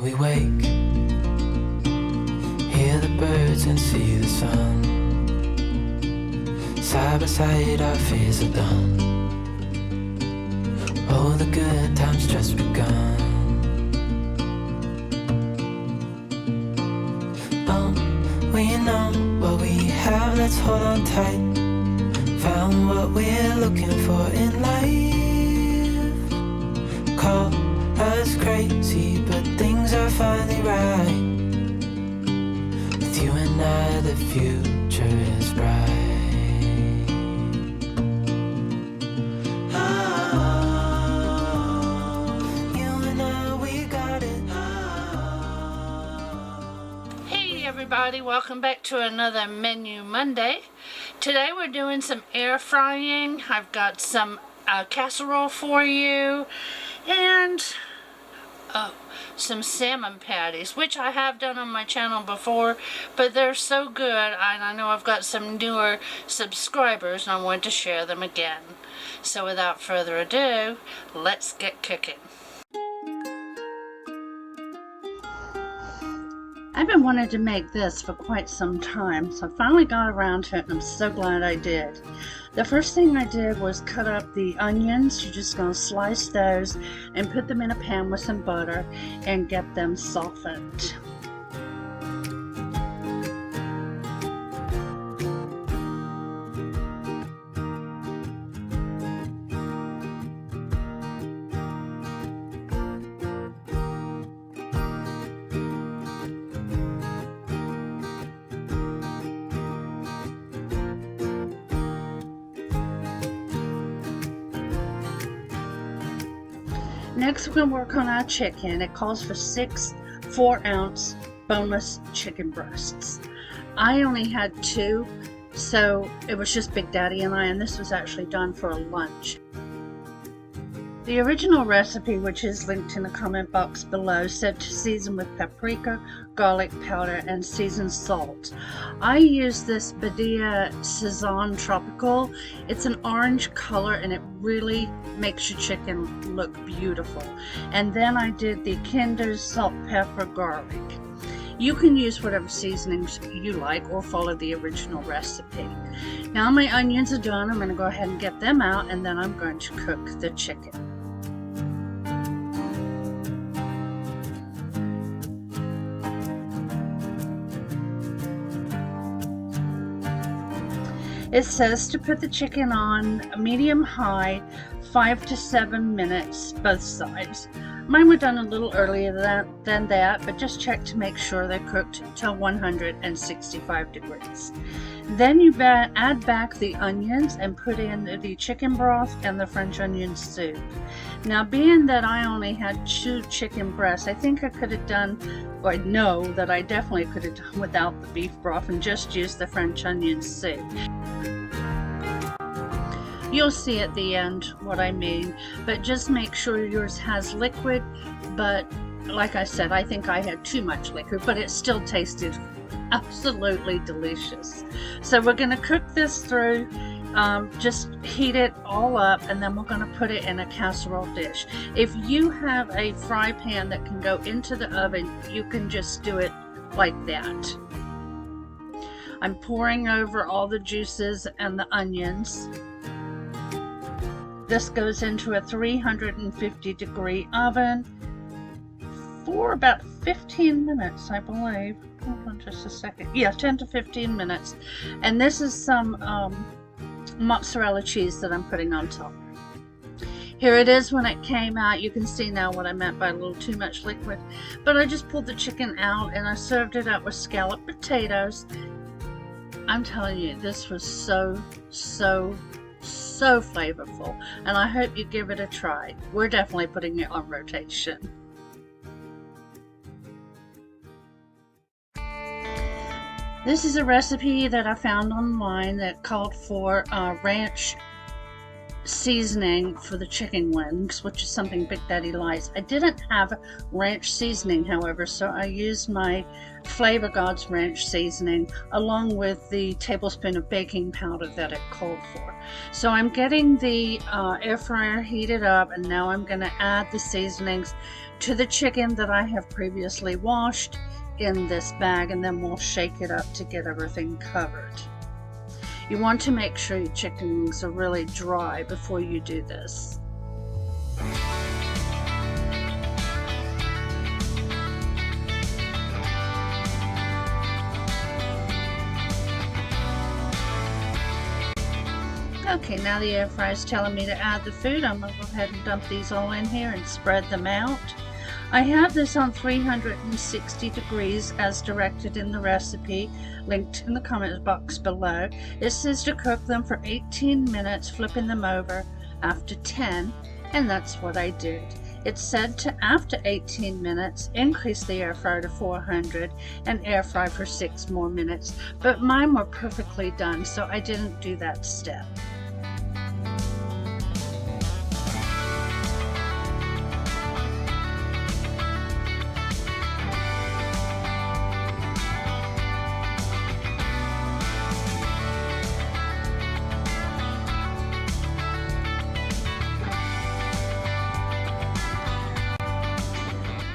we wake, hear the birds and see the sun. Side by side our fears are done. Oh, the good times just begun. We know what we have, let's hold on tight. Found what we're looking for in life. Call us crazy, but things are finally right. With you and I, the future is bright. Everybody, welcome back to another Menu Monday. Today we're doing some air frying. I've got some casserole for you and some salmon patties, which I have done on my channel before, but they're so good, and I know I've got some newer subscribers and I want to share them again. So without further ado, let's get cooking. I've been wanting to make this for quite some time, so I finally got around to it and I'm so glad I did. The first thing I did was cut up the onions. You're just going to slice those and put them in a pan with some butter and get them softened. Next, we're going to work on our chicken. It calls for 6 4-ounce boneless chicken breasts. I only had 2, so it was just Big Daddy and I, and this was actually done for a lunch. The original recipe, which is linked in the comment box below, said to season with paprika, garlic powder, and seasoned salt. I use this Badia Saison Tropical. It's an orange color and it really makes your chicken look beautiful. And then I did the Kinder's salt, pepper, garlic. You can use whatever seasonings you like or follow the original recipe. Now my onions are done. I'm going to go ahead and get them out, and then I'm going to cook the chicken. It says to put the chicken on medium-high, 5 to 7 minutes, both sides. Mine were done a little earlier than that, but just check to make sure they're cooked to 165 degrees. Then you add back the onions and put in the chicken broth and the French onion soup. Now, being that I only had 2 chicken breasts, I think I could have done, or I know that I definitely could have done without the beef broth and just used the French onion soup. You'll see at the end what I mean, but just make sure yours has liquid. But like I said, I think I had too much liquid, but it still tasted absolutely delicious. So we're going to cook this through, just heat it all up, and then we're going to put it in a casserole dish. If you have a fry pan that can go into the oven, you can just do it like that. I'm pouring over all the juices and the onions. This goes into a 350 degree oven for about 15 minutes, I believe. Hold on just a second. Yeah, 10 to 15 minutes. And this is some mozzarella cheese that I'm putting on top. Here it is when it came out. You can see now what I meant by a little too much liquid. But I just pulled the chicken out and I served it up with scalloped potatoes. I'm telling you, this was so flavorful, and I hope you give it a try. We're definitely putting it on rotation. This is a recipe that I found online that called for ranch seasoning for the chicken wings, which is something Big Daddy likes. I didn't have ranch seasoning, however, so I used my Flavor Gods ranch seasoning along with the tablespoon of baking powder that it called for. So I'm getting the air fryer heated up, and now I'm going to add the seasonings to the chicken that I have previously washed in this bag, and then we'll shake it up to get everything covered. You want to make sure your chicken wings are really dry before you do this. Okay, now the air fryer is telling me to add the food. I'm going to go ahead and dump these all in here and spread them out. I have this on 360 degrees as directed in the recipe, linked in the comment box below. It says to cook them for 18 minutes, flipping them over after 10, and that's what I did. It said to, after 18 minutes, increase the air fryer to 400 and air fry for 6 more minutes, but mine were perfectly done, so I didn't do that step.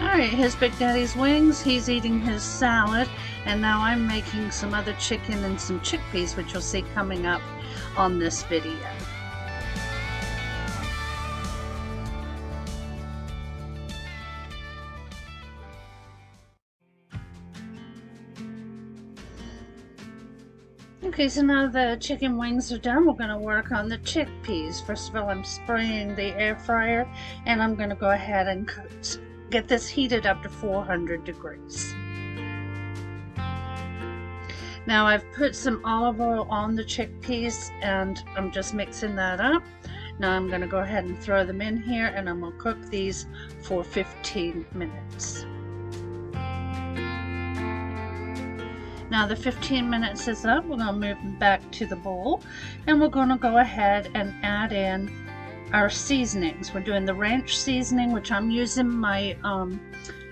Alright, here's Big Daddy's wings. He's eating his salad, and now I'm making some other chicken and some chickpeas, which you'll see coming up on this video. Okay, so now the chicken wings are done, we're going to work on the chickpeas. First of all, I'm spraying the air fryer, and I'm going to go ahead and get this heated up to 400 degrees. Now I've put some olive oil on the chickpeas, and I'm just mixing that up. Now I'm going to go ahead and throw them in here, and I'm going to cook these for 15 minutes. Now the 15 minutes is up. We're going to move them back to the bowl, and we're going to go ahead and add in our seasonings. We're doing the ranch seasoning, which I'm using my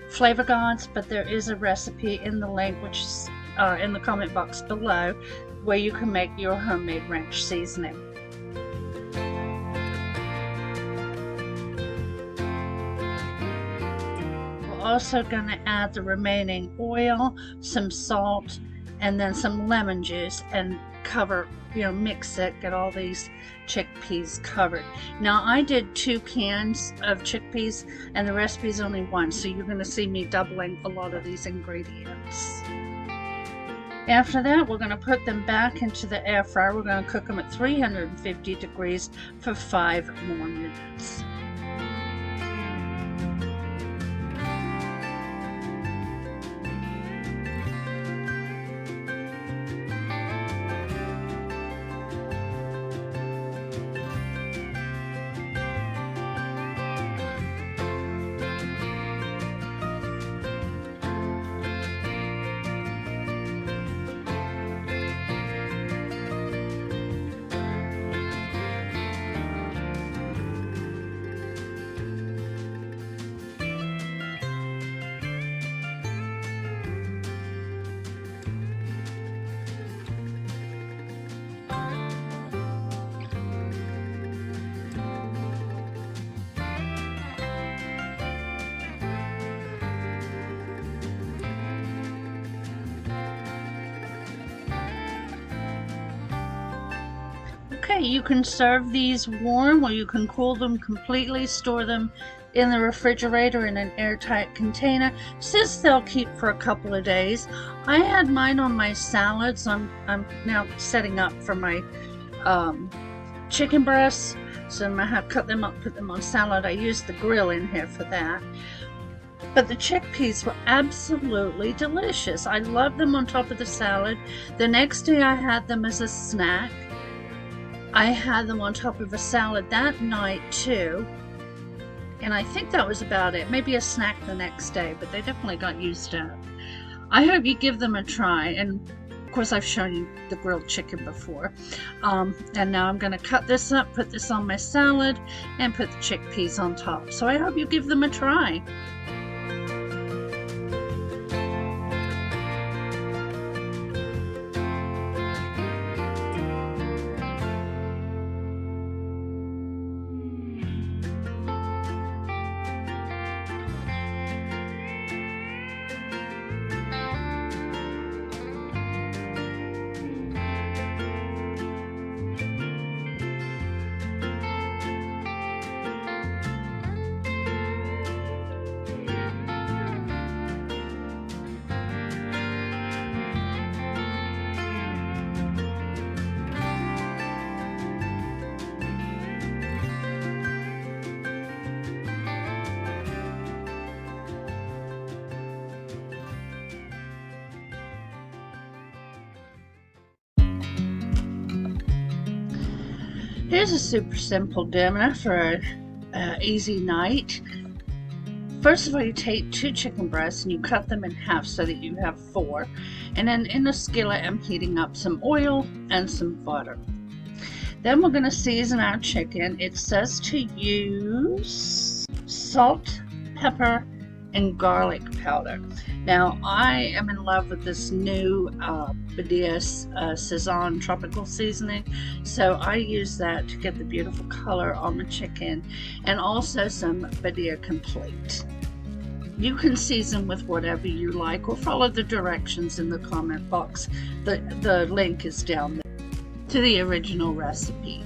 Flavor Gods, but there is a recipe in the link, which is in the comment box below, where you can make your homemade ranch seasoning. We're also going to add the remaining oil, some salt, and then some lemon juice, and cover, mix it, get all these chickpeas covered. Now I did 2 cans of chickpeas, and the recipe's only 1, so you're going to see me doubling a lot of these ingredients. After that, we're going to put them back into the air fryer. We're going to cook them at 350 degrees for 5 more minutes. Okay, you can serve these warm, or you can cool them completely, store them in the refrigerator in an airtight container. Says they'll keep for a couple of days. I had mine on my salad, so I'm now setting up for my chicken breasts. So I'm gonna have cut them up, put them on salad. I used the grill in here for that. But the chickpeas were absolutely delicious. I love them on top of the salad. The next day I had them as a snack. I had them on top of a salad that night too, and I think that was about it. Maybe a snack the next day, but they definitely got used up. I hope you give them a try, and Of course, I've shown you the grilled chicken before. And now I'm going to cut this up, put this on my salad, and put the chickpeas on top. So I hope you give them a try. Here's a super simple dinner for an easy night. First of all, you take 2 chicken breasts and you cut them in half so that you have 4. And then in a skillet, I'm heating up some oil and some butter. Then we're going to season our chicken. It says to use salt, pepper, and garlic powder. Now, I am in love with this new WEDGES Saison tropical seasoning, so I use that to get the beautiful color on the chicken, and also some WEDGES Complete. You can season with whatever you like, or follow the directions in the comment box. The link is down there to the original recipe.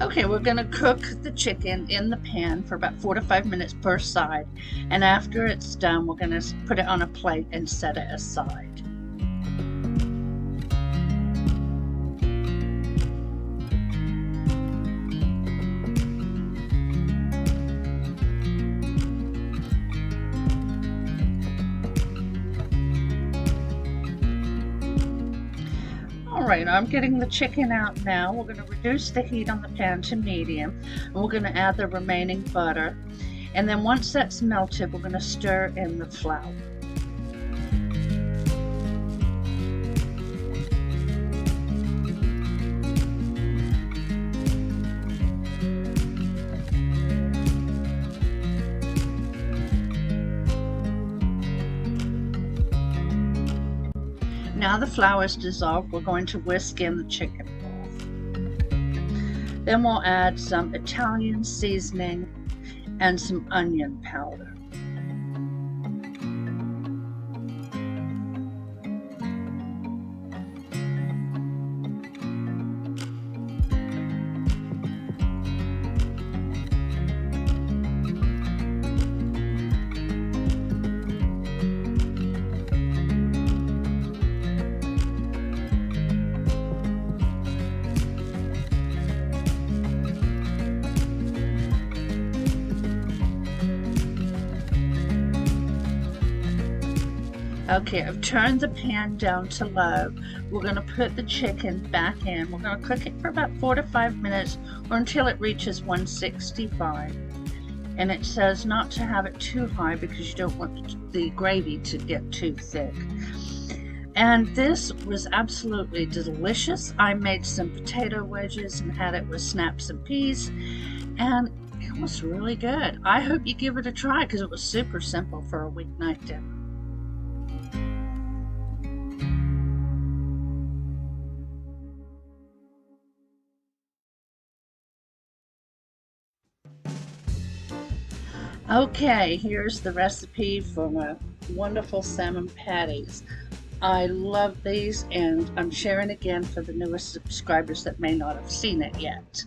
Okay, we're going to cook the chicken in the pan for about 4 to 5 minutes per side, and after it's done, we're going to put it on a plate and set it aside. Alright, I'm getting the chicken out now. We're going to reduce the heat on the pan to medium, and we're going to add the remaining butter. And then once that's melted, we're going to stir in the flour. Now the flour is dissolved, we're going to whisk in the chicken broth. Then we'll add some Italian seasoning and some onion powder. Okay, I've turned the pan down to low. We're going to put the chicken back in. We're going to cook it for about 4 to 5 minutes or until it reaches 165. And it says not to have it too high because you don't want the gravy to get too thick. And this was absolutely delicious. I made some potato wedges and had it with snaps and peas, and it was really good. I hope you give it a try because it was super simple for a weeknight dinner. Okay, here's the recipe for my wonderful salmon patties. I love these, and I'm sharing again for the newest subscribers that may not have seen it yet.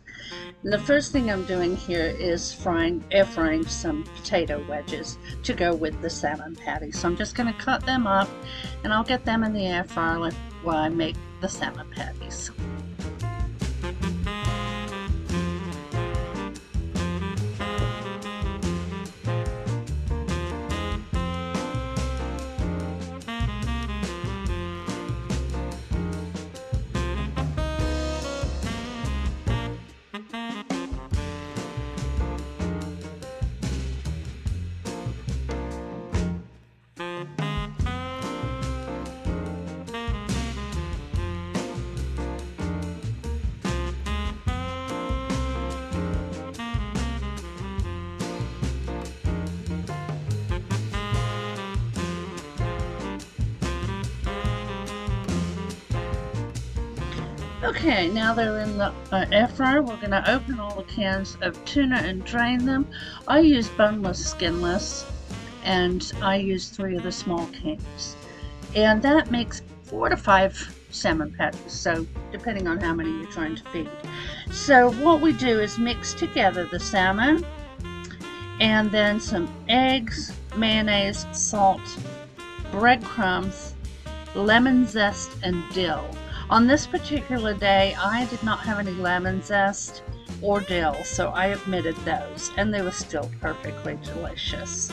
And the first thing I'm doing here is air frying some potato wedges to go with the salmon patties. So I'm just going to cut them up, and I'll get them in the air fryer while I make the salmon patties. Okay, now they're in the air fryer. We're going to open all the cans of tuna and drain them. I use boneless, skinless, and I use 3 of the small cans. And that makes 4 to 5 salmon patties, so depending on how many you're trying to feed. So what we do is mix together the salmon and then some eggs, mayonnaise, salt, breadcrumbs, lemon zest, and dill. On this particular day, I did not have any lemon zest or dill, so I omitted those, and they were still perfectly delicious.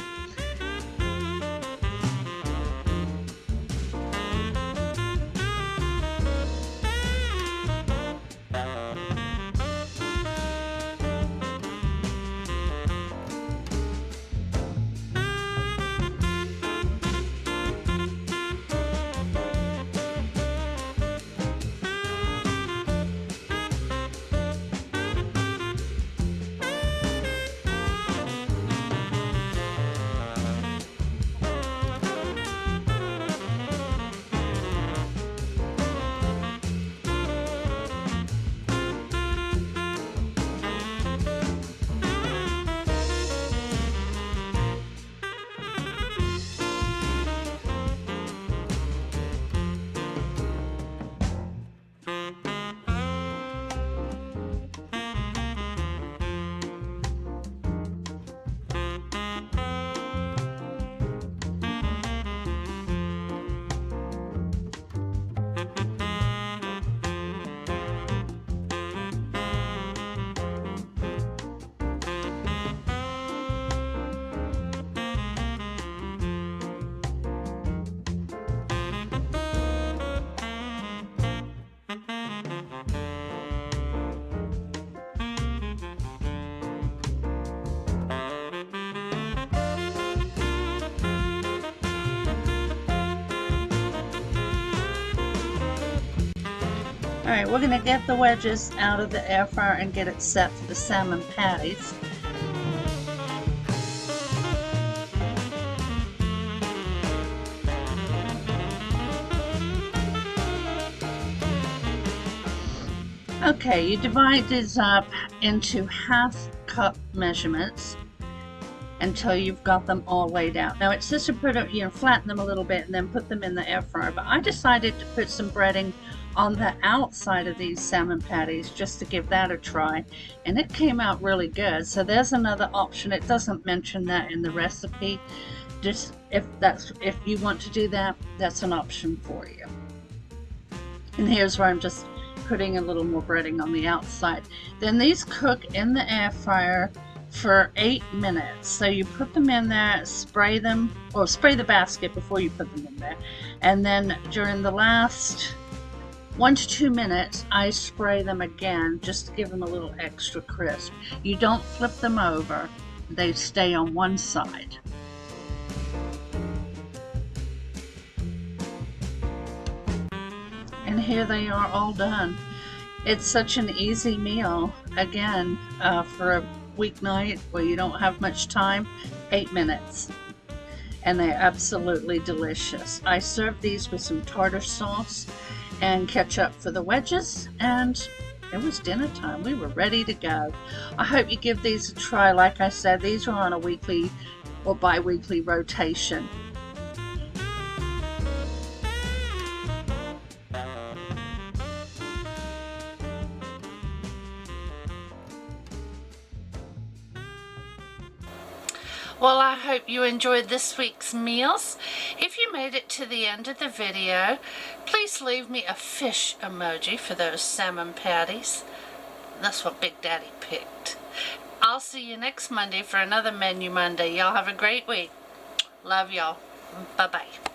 Alright, we're going to get the wedges out of the air fryer and get it set for the salmon patties. Okay, you divide these up into half-cup measurements until you've got them all laid out. Now it says to put flatten them a little bit and then put them in the air fryer, but I decided to put some breading on the outside of these salmon patties just to give that a try, and it came out really good. So there's another option. It doesn't mention that in the recipe. Just if you want to do that, that's an option for you. And here's where I'm just putting a little more breading on the outside. Then these cook in the air fryer for 8 minutes. So you put them in there, spray them, or spray the basket before you put them in there, and then during the last 1 to 2 minutes, I spray them again just to give them a little extra crisp. You don't flip them over, they stay on one side. And here they are all done. It's such an easy meal, again, for a weeknight where you don't have much time. 8 minutes. And they're absolutely delicious. I served these with some tartar sauce and ketchup for the wedges, and it was dinner time. We were ready to go. I hope you give these a try. Like I said, these are on a weekly or bi-weekly rotation. Well, I hope you enjoyed this week's meals. If you made it to the end of the video, please leave me a fish emoji for those salmon patties. That's what Big Daddy picked. I'll see you next Monday for another Menu Monday. Y'all have a great week. Love y'all. Bye-bye.